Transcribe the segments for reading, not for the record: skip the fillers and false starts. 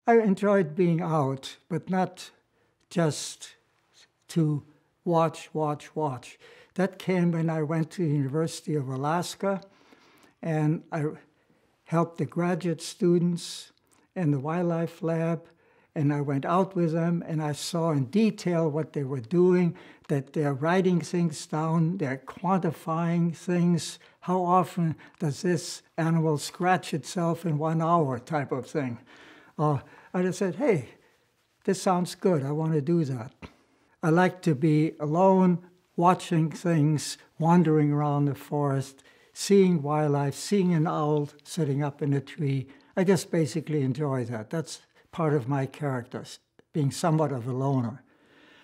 I enjoyed being out, but not just to watch. That came when I went to the University of Alaska, and I helped the graduate students in the wildlife lab, and I went out with them, and I saw in detail what they were doing, that they're writing things down, they're quantifying things. How often does this animal scratch itself in 1 hour type of thing? I just said, hey, this sounds good, I want to do that. I like to be alone, watching things, wandering around the forest, seeing wildlife, seeing an owl sitting up in a tree. I just basically enjoy that. That's part of my character, being somewhat of a loner.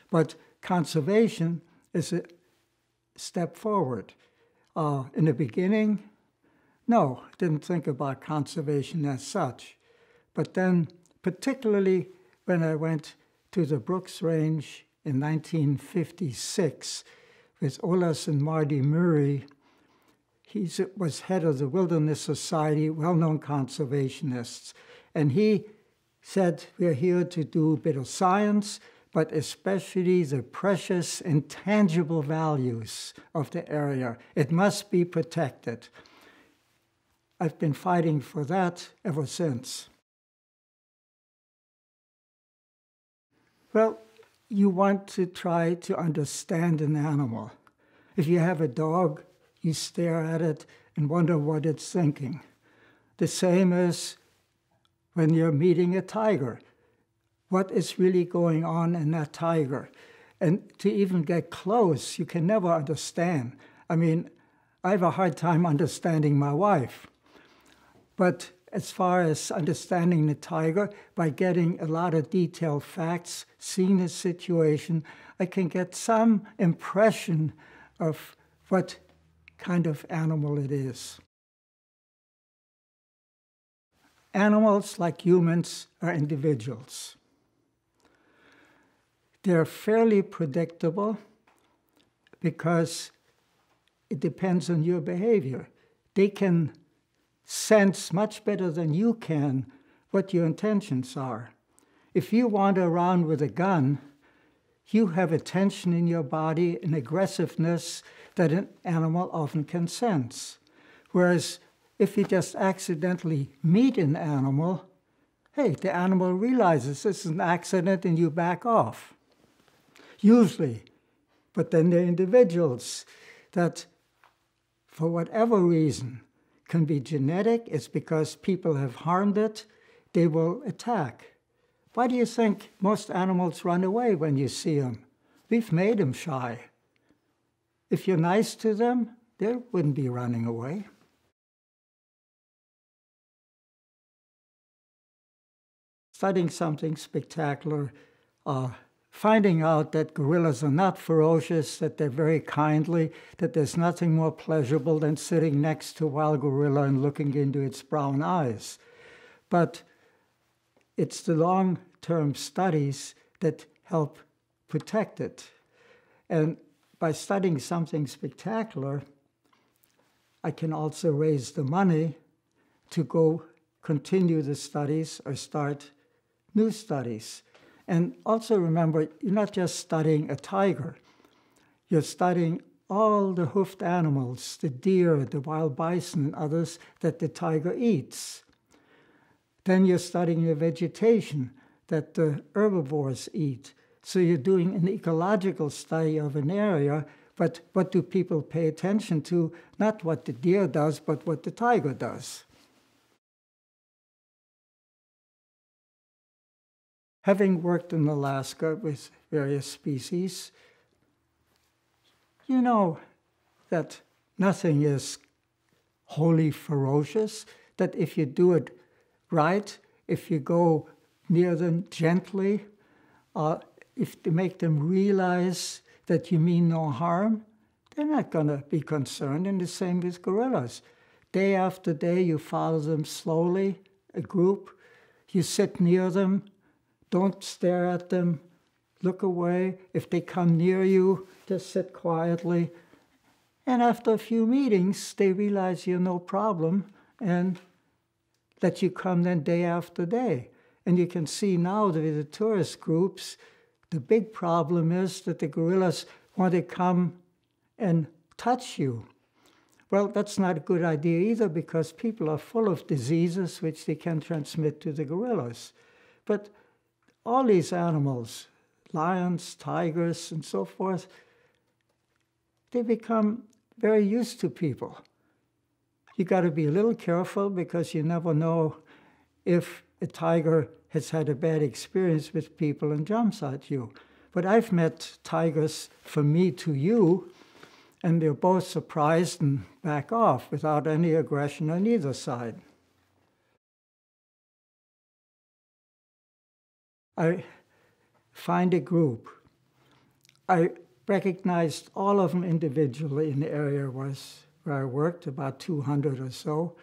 But conservation is a step forward. In the beginning, no, didn't think about conservation as such. But then, particularly when I went to the Brooks Range in 1956 with Olaus and Marty Murray, he was head of the Wilderness Society, well-known conservationists. And he said, we're here to do a bit of science, but especially the precious, intangible values of the area. It must be protected. I've been fighting for that ever since. Well, you want to try to understand an animal. If you have a dog, you stare at it and wonder what it's thinking. The same as when you're meeting a tiger. What is really going on in that tiger? And to even get close, you can never understand. I mean, I have a hard time understanding my wife. But as far as understanding the tiger, by getting a lot of detailed facts, seeing the situation, I can get some impression of what kind of animal it is. Animals, like humans, are individuals. They're fairly predictable because it depends on your behavior. They can sense much better than you can what your intentions are. If you wander around with a gun, you have a tension in your body, an aggressiveness that an animal often can sense. Whereas if you just accidentally meet an animal, hey, the animal realizes this is an accident and you back off. Usually. But then there are individuals that, for whatever reason, can be genetic, it's because people have harmed it, they will attack. Why do you think most animals run away when you see them? We've made them shy. If you're nice to them, they wouldn't be running away. Studying something spectacular, finding out that gorillas are not ferocious, that they're very kindly, that there's nothing more pleasurable than sitting next to a wild gorilla and looking into its brown eyes. But it's the long-term studies that help protect it. And by studying something spectacular, I can also raise the money to go continue the studies or start new studies. And also remember, you're not just studying a tiger. You're studying all the hoofed animals, the deer, the wild bison, and others that the tiger eats. Then you're studying the vegetation that the herbivores eat. So you're doing an ecological study of an area, but what do people pay attention to? Not what the deer does, but what the tiger does. Having worked in Alaska with various species, you know that nothing is wholly ferocious, that if you do it right, if you go near them gently, if to make them realize that you mean no harm, they're not going to be concerned. And the same with gorillas. Day after day, you follow them slowly, a group. You sit near them. Don't stare at them. Look away. If they come near you, just sit quietly. And after a few meetings, they realize you're no problem and let you come then day after day. And you can see now that with the tourist groups, the big problem is that the gorillas want to come and touch you. Well, that's not a good idea either, because people are full of diseases which they can transmit to the gorillas. But all these animals, lions, tigers, and so forth, they become very used to people. You got to be a little careful, because you never know if a tiger has had a bad experience with people and jumps at you. But I've met tigers from me to you, and they're both surprised and back off without any aggression on either side. I find a group. I recognized all of them individually in the area where I worked, about 200 or so.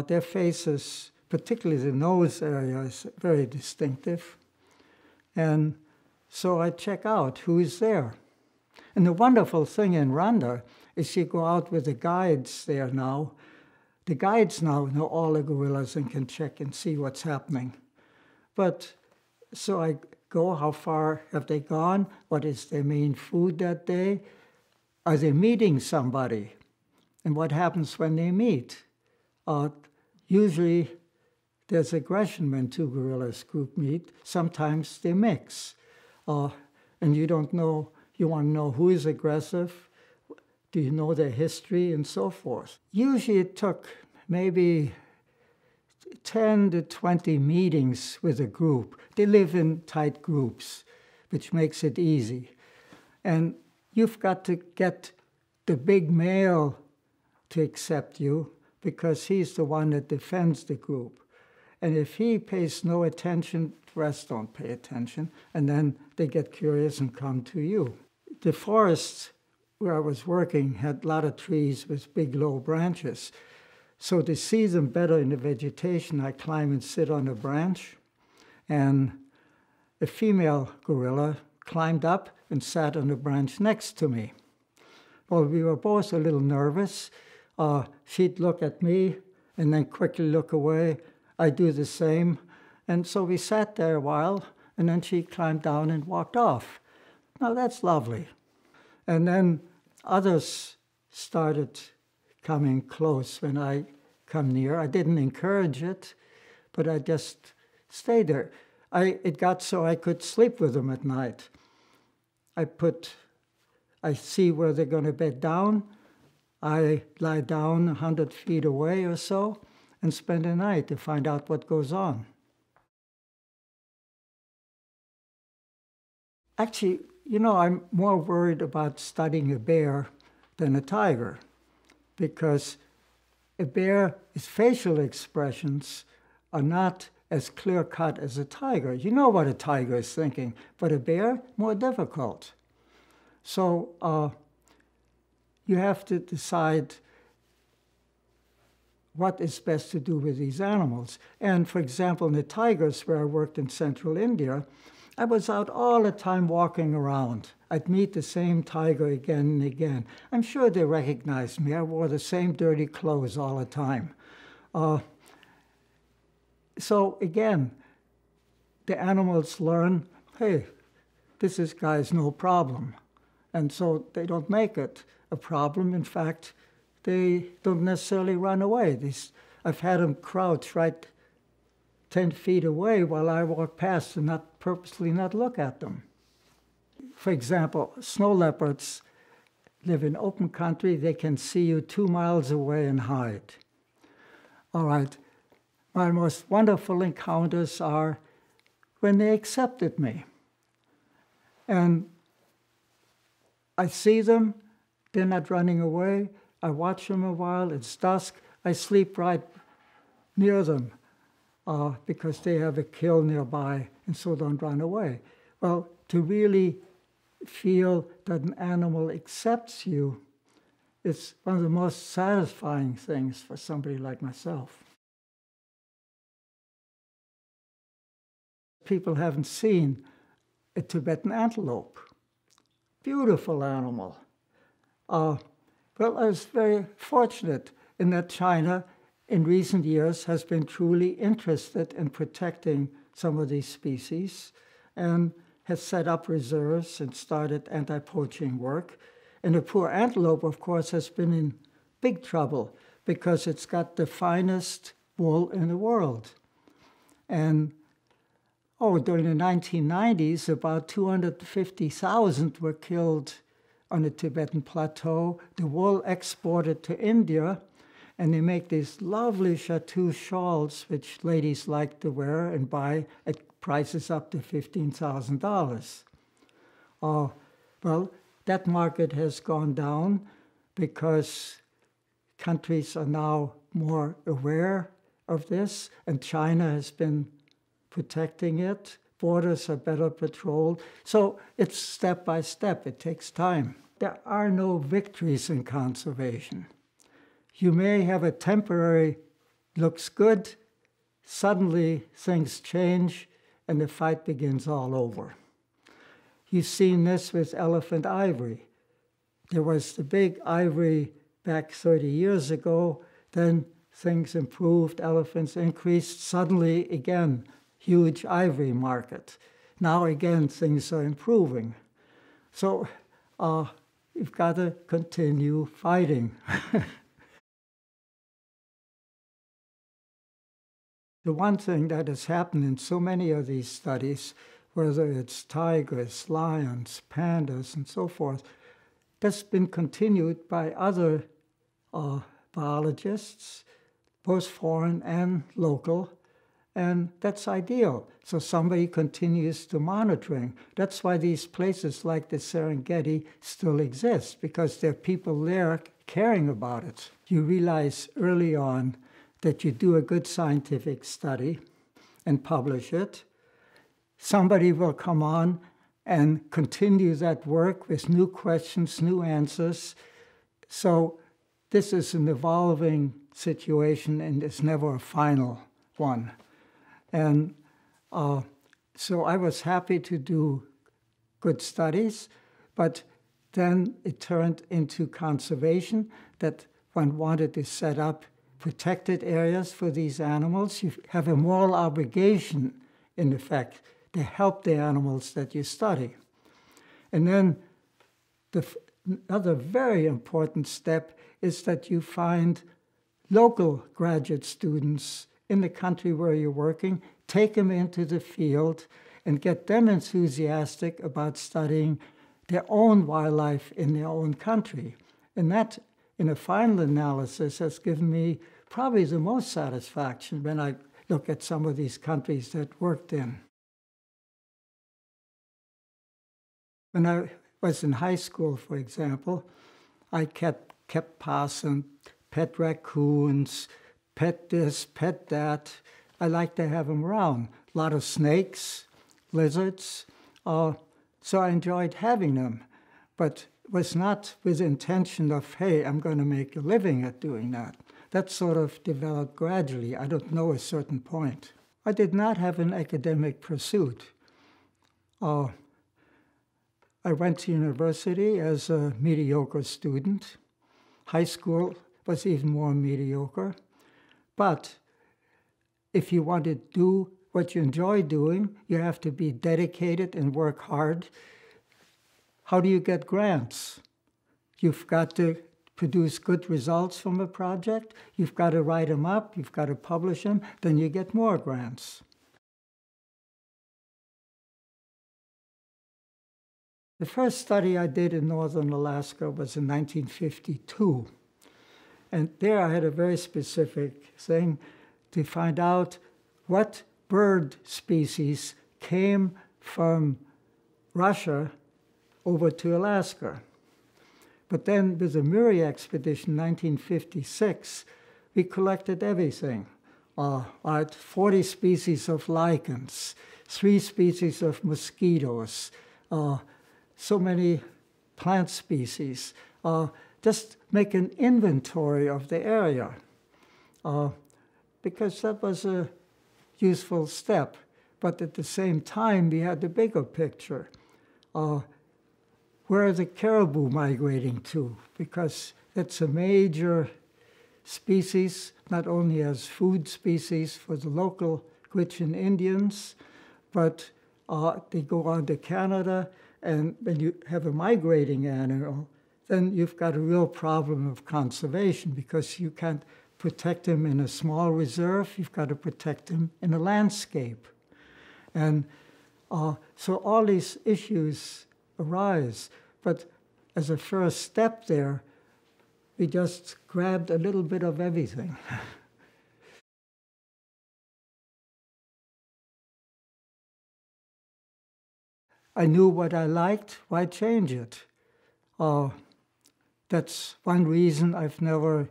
Their faces, particularly the nose area, is very distinctive. And so I check out who is there. And the wonderful thing in Rwanda is you go out with the guides there now. The guides now know all the gorillas and can check and see what's happening. But so I go, how far have they gone? What is their main food that day? Are they meeting somebody? And what happens when they meet? Usually there's aggression when two gorillas group meet. Sometimes they mix. And you don't know, you want to know who is aggressive, do you know their history, and so forth. Usually it took maybe 10 to 20 meetings with a group. They live in tight groups, which makes it easy. And you've got to get the big male to accept you, because he's the one that defends the group. And if he pays no attention, the rest don't pay attention, and then they get curious and come to you. The forest where I was working had a lot of trees with big, low branches. So to see them better in the vegetation, I climb and sit on a branch, and a female gorilla climbed up and sat on the branch next to me. Well, we were both a little nervous. She'd look at me and then quickly look away. I'd do the same. And so we sat there a while, and then she climbed down and walked off. Now, that's lovely. And then others started coming close when I come near. I didn't encourage it, but I just stayed there. It got so I could sleep with them at night. I see where they're going to bed down. I lie down 100 feet away or so and spend the night to find out what goes on. Actually, you know, I'm more worried about studying a bear than a tiger, because a bear's facial expressions are not as clear-cut as a tiger. You know what a tiger is thinking, but a bear, more difficult. So you have to decide what is best to do with these animals. And for example, in the tigers, where I worked in central India, I was out all the time walking around. I'd meet the same tiger again and again. I'm sure they recognized me. I wore the same dirty clothes all the time. So again, the animals learn, hey, this guy's no problem. And so they don't make it a problem. In fact, they don't necessarily run away. I've had them crouch right 10 feet away while I walk past and purposely not look at them. For example, snow leopards live in open country. They can see you 2 miles away and hide. All right, my most wonderful encounters are when they accepted me. And I see them, they're not running away. I watch them a while, it's dusk. I sleep right near them because they have a kill nearby and so don't run away. Well, to really feel that an animal accepts you is one of the most satisfying things for somebody like myself. People haven't seen a Tibetan antelope. Beautiful animal. Well, I was very fortunate in that China, in recent years, has been truly interested in protecting some of these species and has set up reserves and started anti-poaching work. And the poor antelope, of course, has been in big trouble because it's got the finest wool in the world. And during the 1990s, about 250,000 were killed on the Tibetan Plateau. The wool exported to India, and they make these lovely chartreuse shawls, which ladies like to wear and buy at prices up to $15,000. Well, that market has gone down because countries are now more aware of this, and China has been protecting it. Borders are better patrolled. So it's step by step. It takes time. There are no victories in conservation. You may have a temporary, looks good, suddenly things change, and the fight begins all over. You've seen this with elephant ivory. There was the big ivory back 30 years ago, then things improved, elephants increased, suddenly again, huge ivory market. Now again, things are improving. So you've got to continue fighting. The one thing that has happened in so many of these studies, whether it's tigers, lions, pandas, and so forth, that's been continued by other biologists, both foreign and local, and that's ideal. So somebody continues the monitoring. That's why these places like the Serengeti still exist, because there are people there caring about it. You realize early on that you do a good scientific study and publish it. Somebody will come on and continue that work with new questions, new answers. So this is an evolving situation, and it's never a final one. And so I was happy to do good studies, but then it turned into conservation, that one wanted to set up protected areas for these animals. You have a moral obligation, in effect, to help the animals that you study. And then another very important step is that you find local graduate students in the country where you're working, take them into the field, and get them enthusiastic about studying their own wildlife in their own country. And that, in a final analysis, has given me probably the most satisfaction when I look at some of these countries that worked in. When I was in high school, for example, I kept passing pet raccoons, pet this, pet that. I like to have them around. A lot of snakes, lizards. So I enjoyed having them, but was not with the intention of, hey, I'm going to make a living at doing that. That sort of developed gradually. I don't know a certain point. I did not have an academic pursuit. I went to university as a mediocre student. High school was even more mediocre. But if you want to do what you enjoy doing, you have to be dedicated and work hard. How do you get grants? You've got to produce good results from a project. You've got to write them up. You've got to publish them. Then you get more grants. The first study I did in northern Alaska was in 1952. And there I had a very specific thing to find out what bird species came from Russia over to Alaska. But then with the Murie expedition in 1956, we collected everything. 40 species of lichens, 3 species of mosquitoes, so many plant species. Just make an inventory of the area, because that was a useful step. But at the same time, we had the bigger picture. Where are the caribou migrating to? Because it's a major species, not only as food species for the local Gwich'in Indians, but they go on to Canada, and when you have a migrating animal, then you've got a real problem of conservation because you can't protect them in a small reserve, you've got to protect them in a landscape. And so all these issues arise, but as a first step there, we just grabbed a little bit of everything. I knew what I liked, why change it? That's one reason I've never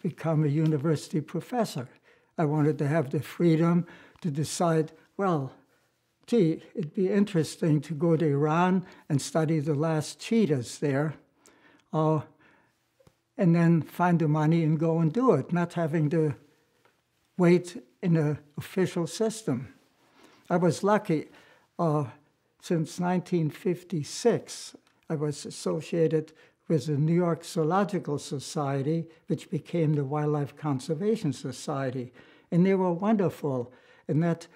become a university professor. I wanted to have the freedom to decide, well, gee, it'd be interesting to go to Iran and study the last cheetahs there, and then find the money and go and do it, not having to wait in an official system. I was lucky. Since 1956, I was associated with the New York Zoological Society, which became the Wildlife Conservation Society. And they were wonderful in that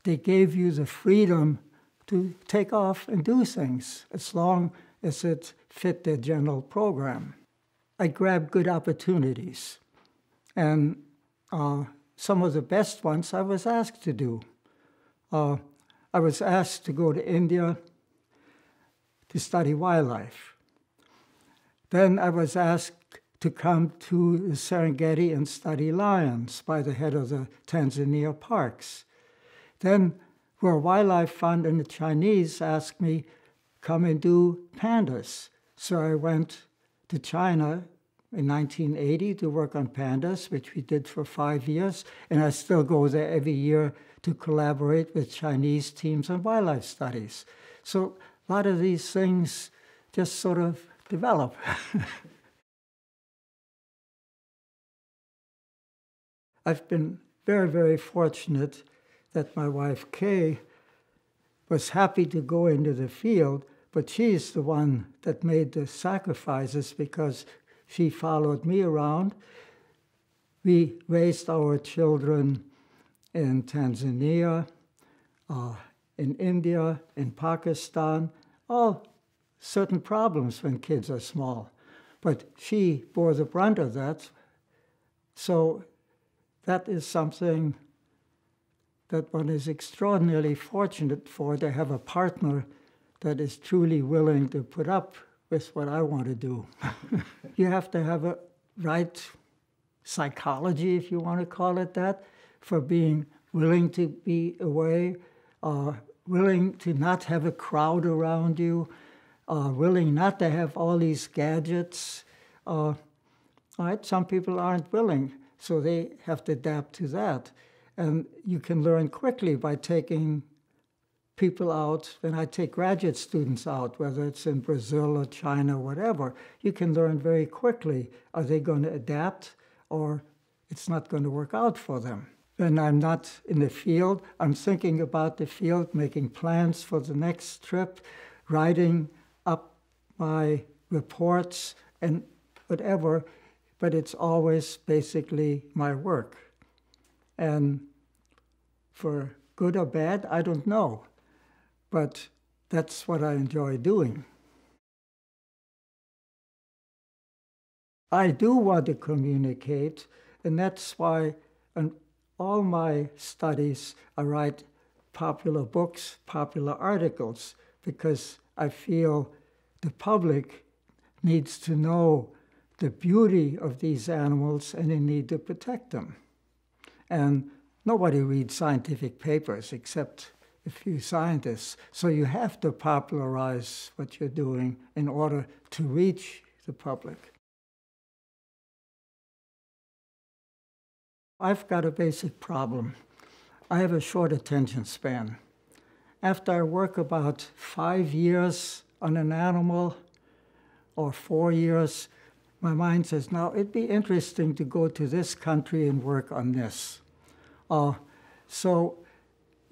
they gave you the freedom to take off and do things as long as it fit their general program. I grabbed good opportunities. And some of the best ones I was asked to do. I was asked to go to India to study wildlife. Then I was asked to come to the Serengeti and study lions by the head of the Tanzania parks. Then World Wildlife Fund and the Chinese asked me, come and do pandas. So I went to China in 1980 to work on pandas, which we did for 5 years, and I still go there every year to collaborate with Chinese teams on wildlife studies. So a lot of these things just sort of develop. I've been very, very fortunate that my wife, Kay, was happy to go into the field, but she's the one that made the sacrifices because she followed me around. We raised our children in Tanzania, in India, in Pakistan, all certain problems when kids are small. But she bore the brunt of that. So that is something that one is extraordinarily fortunate for, to have a partner that is truly willing to put up with what I want to do. You have to have a right psychology, if you want to call it that, for being willing to be away, willing to not have a crowd around you, willing not to have all these gadgets. Right? Some people aren't willing, so they have to adapt to that. And you can learn quickly by taking people out. When I take graduate students out, whether it's in Brazil or China, whatever, you can learn very quickly, are they going to adapt or it's not going to work out for them? When I'm not in the field, I'm thinking about the field, making plans for the next trip, writing up my reports and whatever, but it's always basically my work. And for good or bad, I don't know. But that's what I enjoy doing. I do want to communicate, and that's why in all my studies I write popular books, popular articles, because I feel the public needs to know the beauty of these animals and they need to protect them. And nobody reads scientific papers except a few scientists. So you have to popularize what you're doing in order to reach the public. I've got a basic problem. I have a short attention span. After I work about 5 years on an animal, or 4 years, my mind says, now it'd be interesting to go to this country and work on this. So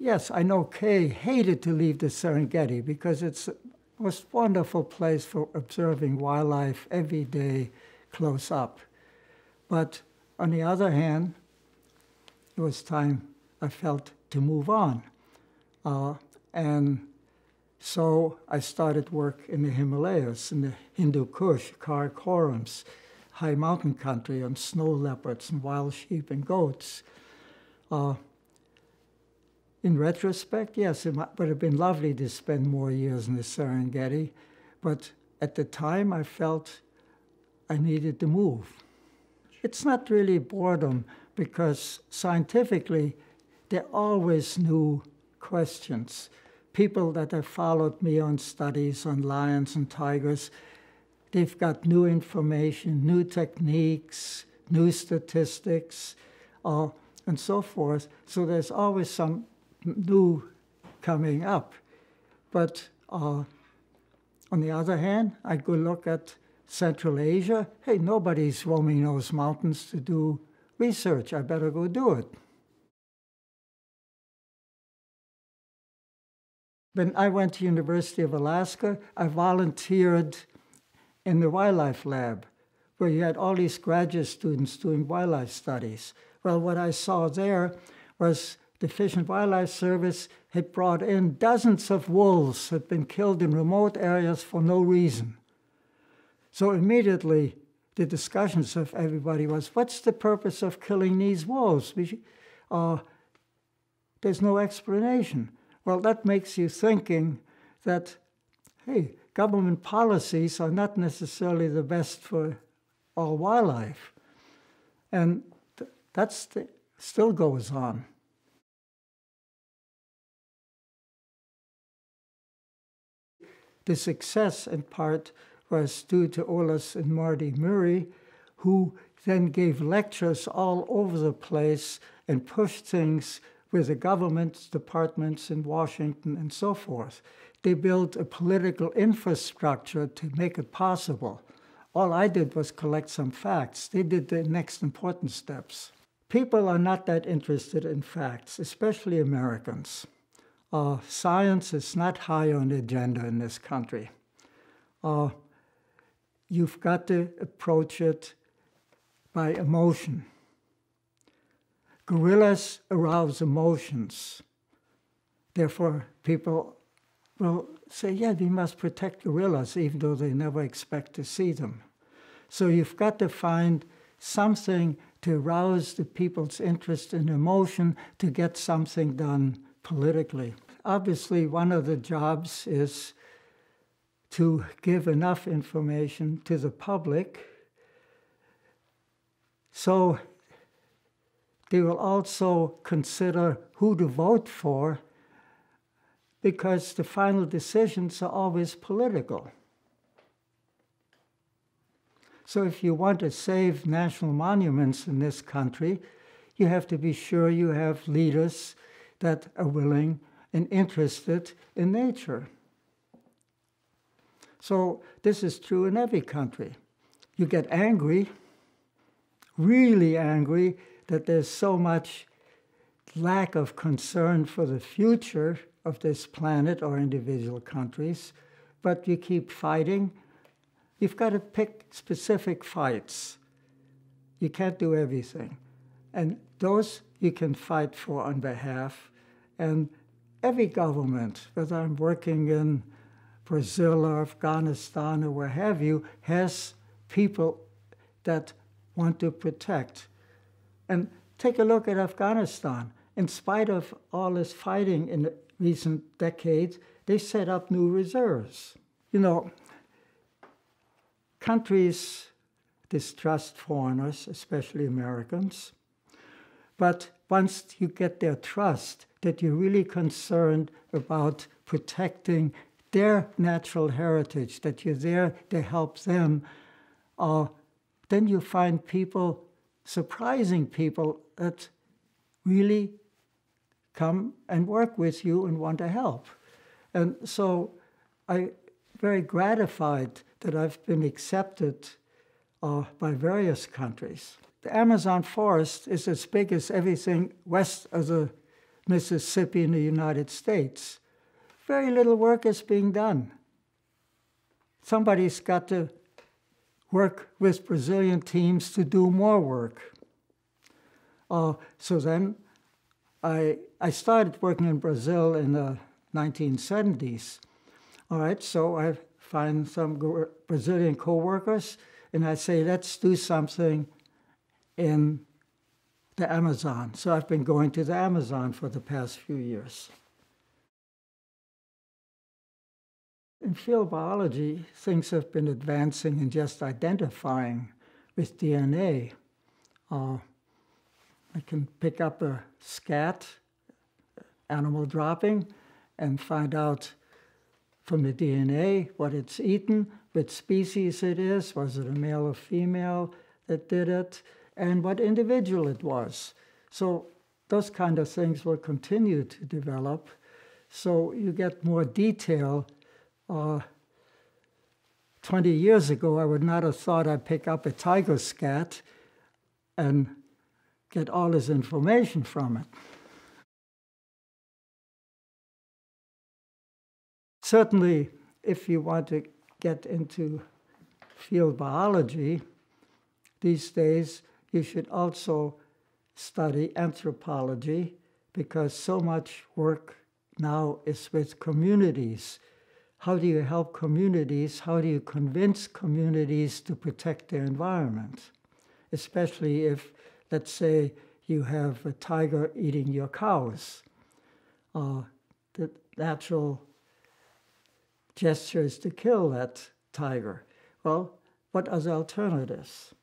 yes, I know Kay hated to leave the Serengeti because it's the most wonderful place for observing wildlife every day close up. But on the other hand, it was time I felt to move on. And so I started work in the Himalayas, in the Hindu Kush, Karakorums, high mountain country, on snow leopards and wild sheep and goats. In retrospect, yes, it would have been lovely to spend more years in the Serengeti, but at the time I felt I needed to move. It's not really boredom, because scientifically there are always new questions. People that have followed me on studies on lions and tigers, they've got new information, new techniques, new statistics, and so forth. So there's always some new coming up. But on the other hand, I go look at Central Asia. Hey, nobody's roaming those mountains to do research. I better go do it. When I went to University of Alaska, I volunteered in the wildlife lab, where you had all these graduate students doing wildlife studies. Well, what I saw there was the Fish and Wildlife Service had brought in dozens of wolves that had been killed in remote areas for no reason. So immediately, the discussions of everybody was, what's the purpose of killing these wolves? There's no explanation. Well, that makes you thinking that, hey, government policies are not necessarily the best for all wildlife. And that still goes on. The success, in part, was due to Olas and Marty Murray, who then gave lectures all over the place and pushed things with the government departments in Washington and so forth. They built a political infrastructure to make it possible. All I did was collect some facts. They did the next important steps. People are not that interested in facts, especially Americans. Science is not high on the agenda in this country. You've got to approach it by emotion. Gorillas arouse emotions. Therefore, people will say, yeah, we must protect gorillas, even though they never expect to see them. So you've got to find something to arouse the people's interest and emotion to get something done politically. Obviously, one of the jobs is to give enough information to the public so they will also consider who to vote for, because the final decisions are always political. So if you want to save national monuments in this country, you have to be sure you have leaders that are willing and interested in nature. So this is true in every country. You get angry, really angry, that there's so much lack of concern for the future of this planet or individual countries, but you keep fighting. You've got to pick specific fights. You can't do everything. And those you can fight for on behalf. And every government, whether I'm working in Brazil or Afghanistan or where have you, has people that want to protect. And take a look at Afghanistan. In spite of all this fighting in the recent decades, they set up new reserves. You know, countries distrust foreigners, especially Americans. But once you get their trust, that you're really concerned about protecting their natural heritage, that you're there to help them, then you find people, surprising people, that really come and work with you and want to help. And so I'm very gratified that I've been accepted by various countries. The Amazon forest is as big as everything west of the Mississippi in the United States. Very little work is being done. Somebody's got to work with Brazilian teams to do more work. So then I started working in Brazil in the 1970s. All right, so I find some Brazilian co-workers, and I say, let's do something in the Amazon. So I've been going to the Amazon for the past few years. In field biology, things have been advancing in just identifying with DNA. I can pick up a scat, animal dropping, and find out from the DNA what it's eaten, which species it is, was it a male or female that did it, and what individual it was. So those kind of things will continue to develop. So you get more detail. 20 years ago, I would not have thought I'd pick up a tiger scat and get all this information from it. Certainly, if you want to get into field biology, these days you should also study anthropology, because so much work now is with communities. How do you help communities? How do you convince communities to protect their environment? Especially if, let's say, you have a tiger eating your cows. The natural gesture is to kill that tiger. Well, what are the alternatives?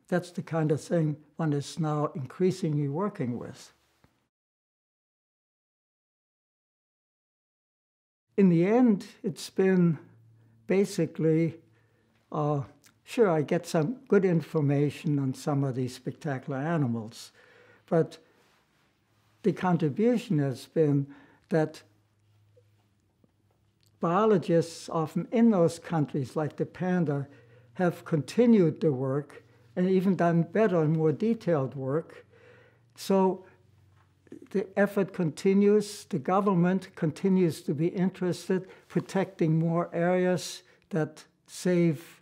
That's the kind of thing one is now increasingly working with. In the end, it's been basically, sure, I get some good information on some of these spectacular animals, but the contribution has been that biologists often in those countries, like the panda, have continued the work and even done better and more detailed work. So the effort continues, the government continues to be interested, protecting more areas that save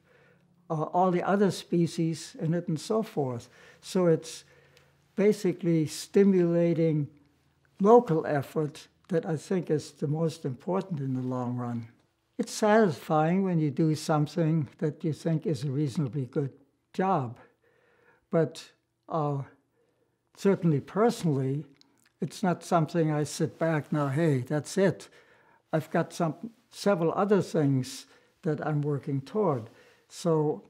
all the other species in it and so forth. So it's basically stimulating local effort that I think is the most important in the long run. It's satisfying when you do something that you think is a reasonably good job. But certainly personally, it's not something I sit back now, hey, that's it. I've got several other things that I'm working toward. So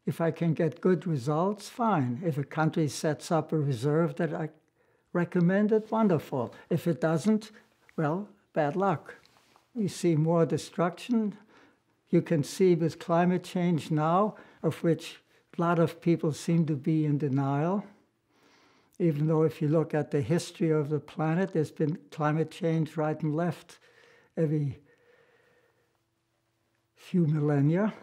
if I can get good results, fine. If a country sets up a reserve that I recommend it, wonderful. If it doesn't, well, bad luck. You see more destruction. You can see with climate change now, of which a lot of people seem to be in denial. Even though if you look at the history of the planet, there's been climate change right and left every few millennia.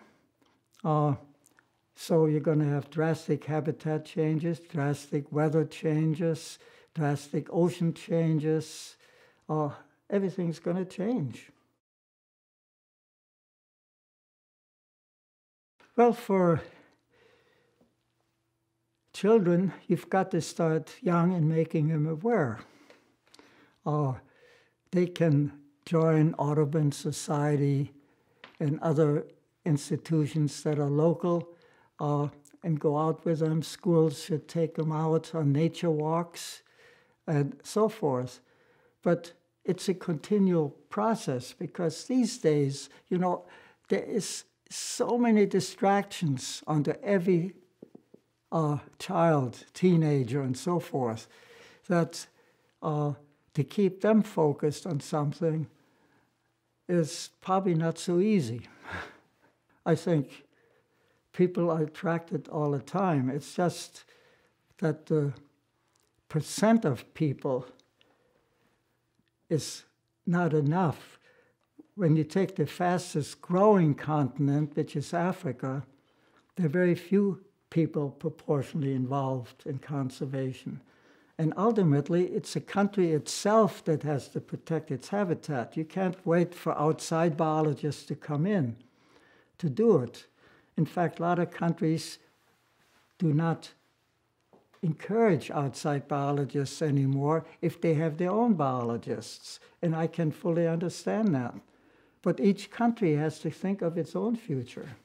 So you're going to have drastic habitat changes, drastic weather changes, drastic ocean changes. Everything's going to change. Well, for children, you've got to start young and making them aware. They can join Audubon Society and other institutions that are local and go out with them. Schools should take them out on nature walks and so forth. But it's a continual process, because these days, there is so many distractions under every child, teenager, and so forth, that to keep them focused on something is probably not so easy. I think people are attracted all the time. It's just that the percent of people is not enough. When you take the fastest growing continent, which is Africa, there are very few people proportionally involved in conservation. And ultimately, it's a country itself that has to protect its habitat. You can't wait for outside biologists to come in to do it. In fact, a lot of countries do not encourage outside biologists anymore if they have their own biologists, and I can fully understand that. But each country has to think of its own future.